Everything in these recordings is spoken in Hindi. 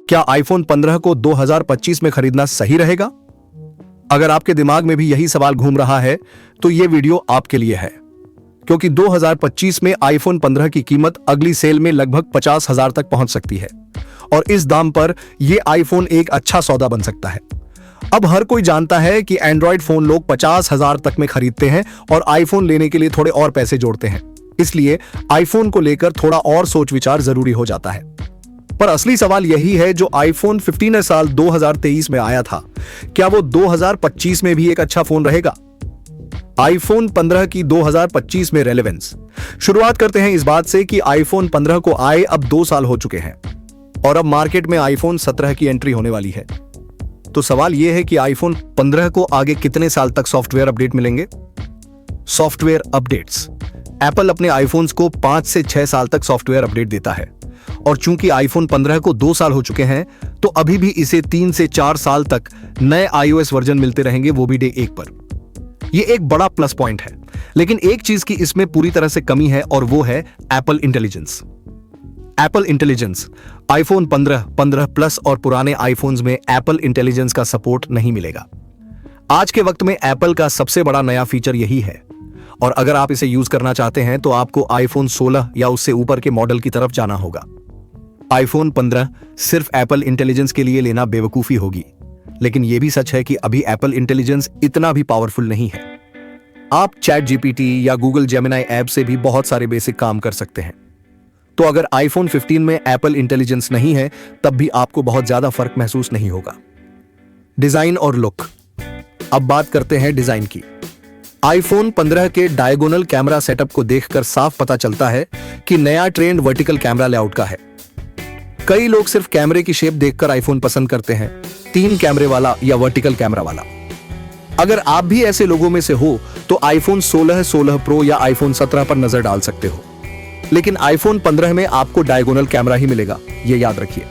क्या आईफोन 15 को 2025 में खरीदना सही रहेगा? अगर आपके दिमाग में भी यही सवाल घूम रहा है तो यह वीडियो आपके लिए है, क्योंकि 2025 में आईफोन 15 की कीमत अगली सेल में लगभग 50,000 तक पहुंच सकती है और इस दाम पर यह आईफोन एक अच्छा सौदा बन सकता है। अब हर कोई जानता है कि एंड्रॉयड फोन लोग 50,000 तक में खरीदते हैं और आईफोन लेने के लिए थोड़े और पैसे जोड़ते हैं, इसलिए आईफोन को लेकर थोड़ा और सोच विचार जरूरी हो जाता है। पर असली सवाल यही है, जो आईफोन 15 साल 2023 में आया था, क्या वो 2025 में भी एक अच्छा फोन रहेगा? आईफोन 15 की 2025 में रेलेवेंस। शुरुआत करते हैं इस बात से कि आईफोन 15 को आए अब 2 साल हो चुके हैं और अब मार्केट में आईफोन 17 की एंट्री होने वाली है। तो सवाल यह है कि आईफोन 15 को आगे कितने साल तक सॉफ्टवेयर अपडेट मिलेंगे? Software updates. एप्पल अपने आईफोन्स को 5 से 6 साल तक सॉफ्टवेयर अपडेट देता है और चूंकि आईफोन 15 को 2 साल हो चुके हैं तो अभी भी इसे 3 से 4 साल तक नए iOS वर्जन मिलते रहेंगे, वो भी डे 1 पर। यह एक बड़ा प्लस पॉइंट है, लेकिन एक चीज की इसमें पूरी तरह से कमी है और वो है Apple intelligence. Apple intelligence iPhone 15, 15 plus और पुराने आईफोन्स में एप्पल इंटेलिजेंस का सपोर्ट नहीं मिलेगा। आज के वक्त में एप्पल का सबसे बड़ा नया फीचर यही है और अगर आप इसे यूज करना चाहते हैं तो आपको आईफोन 16 या उससे ऊपर के मॉडल की तरफ जाना होगा। आईफोन 15 सिर्फ एप्पल इंटेलिजेंस के लिए लेना बेवकूफी होगी, लेकिन यह भी सच है कि अभी एप्पल इंटेलिजेंस इतना भी पावरफुल नहीं है। आप चैट जीपीटी या गूगल जेमिनी ऐप से भी बहुत सारे बेसिक काम कर सकते हैं। तो अगर आईफोन 15 में एप्पल इंटेलिजेंस नहीं है तब भी आपको बहुत ज्यादा फर्क महसूस नहीं होगा। डिजाइन और लुक। अब बात करते हैं डिजाइन की। आईफोन 15 के डायगोनल कैमरा सेटअप को देखकर साफ पता चलता है कि नया ट्रेंड वर्टिकल कैमरा लेआउट का है। कई लोग सिर्फ कैमरे की शेप देखकर आईफोन पसंद करते हैं, 3 कैमरे वाला या वर्टिकल कैमरा वाला। अगर आप भी ऐसे लोगों में से हो तो आईफोन 16, 16 प्रो या आईफोन 17 पर नजर डाल सकते हो, लेकिन आईफोन 15 में आपको डायगोनल कैमरा ही मिलेगा, ये याद रखिए।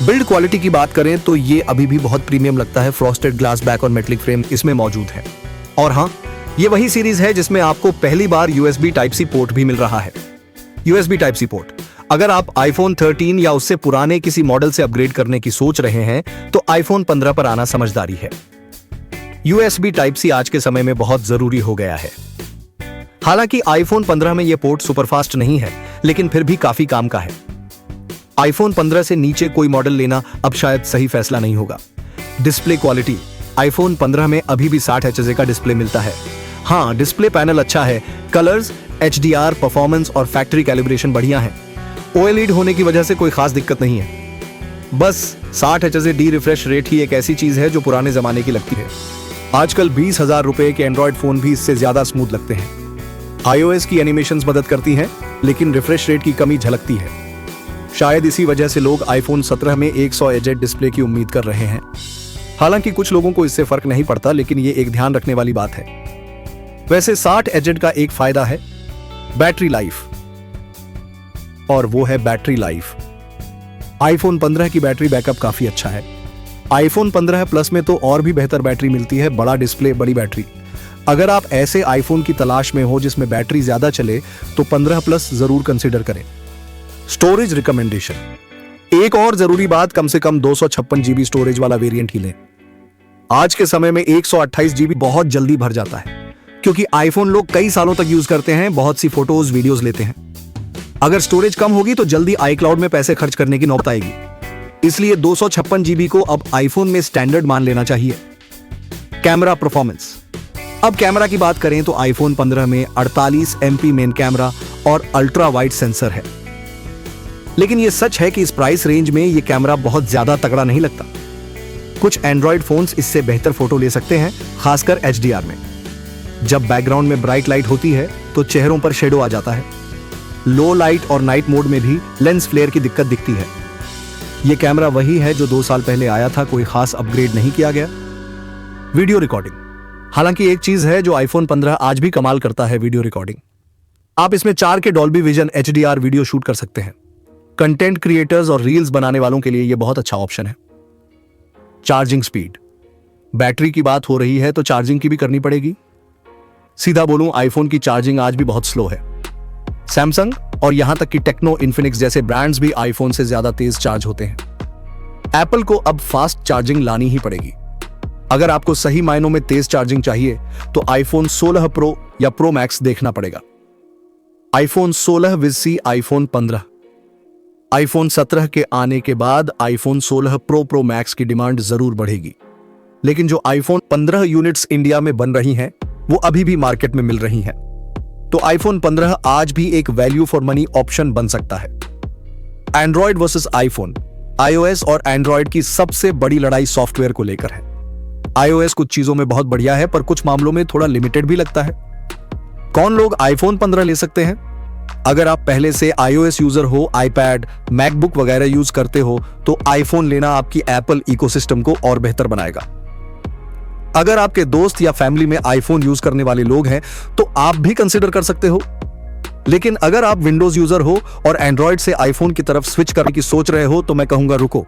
बिल्ड क्वालिटी की बात करें तो ये अभी भी बहुत प्रीमियम लगता है। फ्रॉस्टेड ग्लास बैक और मेटलिक फ्रेम इसमें मौजूद है और हाँ, ये वही सीरीज है जिसमें आपको पहली बार USB Type-C पोर्ट भी मिल रहा है। USB Type-C port. अगर आप आईफोन 13 या उससे पुराने किसी मॉडल से अपग्रेड करने की सोच रहे हैं तो आईफोन 15 पर आना समझदारी है। USB Type-C आज के समय में बहुत जरूरी हो गया है। हालांकि आईफोन 15 में यह पोर्ट सुपरफास्ट नहीं है, लेकिन फिर भी काफी काम का है। आईफोन 15 से नीचे कोई मॉडल लेना अब शायद सही फैसला नहीं होगा। Display quality. आईफोन 15 में अभी भी 60 Hz का डिस्प्ले मिलता है। हाँ, डिस्प्ले पैनल अच्छा है, कलर्स, HDR, परफॉर्मेंस और फैक्ट्री कैलिब्रेशन बढ़िया है। OLED होने की वजह से कोई खास दिक्कत नहीं है। बस 60 Hz डी रिफ्रेश रेट ही एक ऐसी चीज है जो पुराने जमाने की लगती है। आजकल 20,000 रुपए के एंड्रॉयड फोन भी इससे ज्यादा स्मूथ लगते हैं। iOS की एनिमेशंस मदद करती हैं, लेकिन रिफ्रेश रेट की कमी झलकती है। शायद इसी वजह से लोग आईफोन 17 में 100 Hz डिस्प्ले की उम्मीद कर रहे हैं। हालांकि कुछ लोगों को इससे फर्क नहीं पड़ता, लेकिन ये एक ध्यान रखने वाली बात है। वैसे 60 Hz का एक फायदा है, बैटरी लाइफ, और वो है बैटरी लाइफ। आईफोन 15 की बैटरी बैकअप काफी अच्छा है। आईफोन 15 प्लस में तो और भी बेहतर बैटरी मिलती है। बड़ा डिस्प्ले, बड़ी बैटरी। अगर आप ऐसे आईफोन की तलाश में हो जिसमें बैटरी ज्यादा चले तो 15 प्लस जरूर कंसीडर करें। Storage recommendation. एक और जरूरी बात, कम से कम 256 GB स्टोरेज वाला वेरिएंट ही लें। आज के समय में 128 GB बहुत जल्दी भर जाता है, क्योंकि आईफोन लोग कई सालों तक यूज करते हैं, बहुत सी फोटोज वीडियोस लेते हैं। अगर स्टोरेज कम होगी तो जल्दी iCloud में पैसे खर्च करने की नौबत आएगी, इसलिए 256 GB को अब आईफोन में स्टैंडर्ड मान लेना चाहिए। Camera performance. अब कैमरा की बात करें तो आईफोन 15 में 48 MP मेन कैमरा और अल्ट्रा वाइड सेंसर है, लेकिन यह सच है कि इस प्राइस रेंज में यह कैमरा बहुत ज्यादा तगड़ा नहीं लगता। कुछ एंड्रॉयड फोन्स इससे बेहतर फोटो ले सकते हैं, खासकर HDR में। जब बैकग्राउंड में ब्राइट लाइट होती है तो चेहरों पर शेडो आ जाता है। लो लाइट और नाइट मोड में भी लेंस फ्लेयर की दिक्कत दिखती है। यह कैमरा वही है जो 2 साल पहले आया था, कोई खास अपग्रेड नहीं किया गया। Video recording. हालांकि एक चीज है जो आईफोन 15 आज भी कमाल करता है, वीडियो रिकॉर्डिंग। आप इसमें 4K Dolby vision HDR video shoot कर सकते हैं। कंटेंट क्रिएटर्स और रील्स बनाने वालों के लिए यह बहुत अच्छा ऑप्शन है। Charging speed. बैटरी की बात हो रही है तो चार्जिंग की भी करनी पड़ेगी। सीधा बोलूं, आईफोन की चार्जिंग आज भी बहुत स्लो है। सैमसंग और यहां तक कि टेक्नो, इन्फिनिक्स जैसे ब्रांड्स भी आईफोन से ज्यादा तेज चार्ज होते हैं। एप्पल को अब फास्ट चार्जिंग लानी ही पड़ेगी। अगर आपको सही मायनों में तेज चार्जिंग चाहिए तो आईफोन 16 प्रो या प्रो मैक्स देखना पड़ेगा। आईफोन 16 विद सी आईफोन 15। आईफोन 17 के आने के बाद आईफोन 16 प्रो मैक्स की डिमांड जरूर बढ़ेगी, लेकिन जो आईफोन 15 यूनिट्स इंडिया में बन रही हैं वो अभी भी मार्केट में मिल रही हैं। तो आईफोन 15 आज भी एक वैल्यू फॉर मनी ऑप्शन बन सकता है। Android versus iPhone. आईओएस और एंड्रॉयड की सबसे बड़ी लड़ाई सॉफ्टवेयर को लेकर है। आईओएस कुछ चीजों में बहुत बढ़िया है, पर कुछ मामलों में थोड़ा लिमिटेड भी लगता है। कौन लोग आईफोन 15 ले सकते हैं? अगर आप पहले से आईओएस यूजर हो, आईपैड, मैकबुक वगैरह यूज करते हो, तो आईफोन लेना आपकी एप्पल इकोसिस्टम को और बेहतर बनाएगा। अगर आपके दोस्त या फैमिली में आईफोन यूज करने वाले लोग हैं तो आप भी कंसीडर कर सकते हो। लेकिन अगर आप विंडोज यूजर हो और एंड्रॉयड से आईफोन की तरफ स्विच करने की सोच रहे हो तो मैं कहूंगा रुको।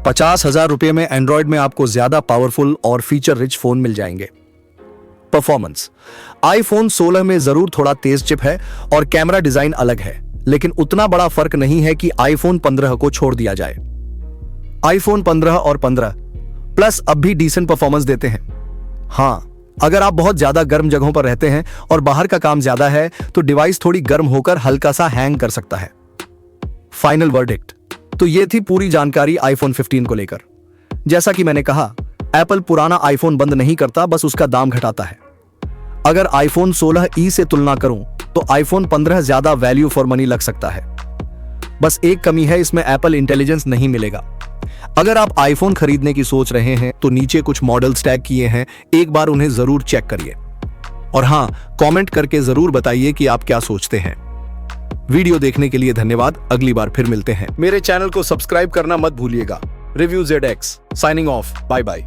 50,000 रुपए में एंड्रॉयड में आपको ज्यादा पावरफुल और फीचर रिच फोन मिल जाएंगे। परफॉर्मेंस। आईफोन 16 में जरूर थोड़ा तेज चिप है और कैमरा डिजाइन अलग है, लेकिन उतना बड़ा फर्क नहीं है कि आईफोन 15 को छोड़ दिया जाए। आईफोन 15 और 15 प्लस अब भी डिसेंट परफॉर्मेंस देते हैं। हां, अगर आप बहुत ज्यादा गर्म जगहों पर रहते हैं और बाहर का काम ज्यादा है तो डिवाइस थोड़ी गर्म होकर हल्का सा हैंग कर सकता है। Final verdict. तो ये थी पूरी जानकारी आईफोन 15 को लेकर। जैसा कि मैंने कहा, एप्पल पुराना आईफोन बंद नहीं करता, बस उसका दाम घटाता है। अगर आईफोन 16 ई से तुलना करूं तो आईफोन 15 ज्यादा वैल्यू फॉर मनी लग सकता है। बस एक कमी है, इसमें एप्पल इंटेलिजेंस नहीं मिलेगा। अगर आप आईफोन खरीदने की सोच रहे हैं तो नीचे कुछ मॉडल्स टैग किए हैं, एक बार उन्हें जरूर चेक करिए। और हां, कमेंट करके जरूर बताइए कि आप क्या सोचते हैं। वीडियो देखने के लिए धन्यवाद। अगली बार फिर मिलते हैं। मेरे चैनल को सब्सक्राइब करना मत भूलिएगा। Review ZX signing off. Bye bye.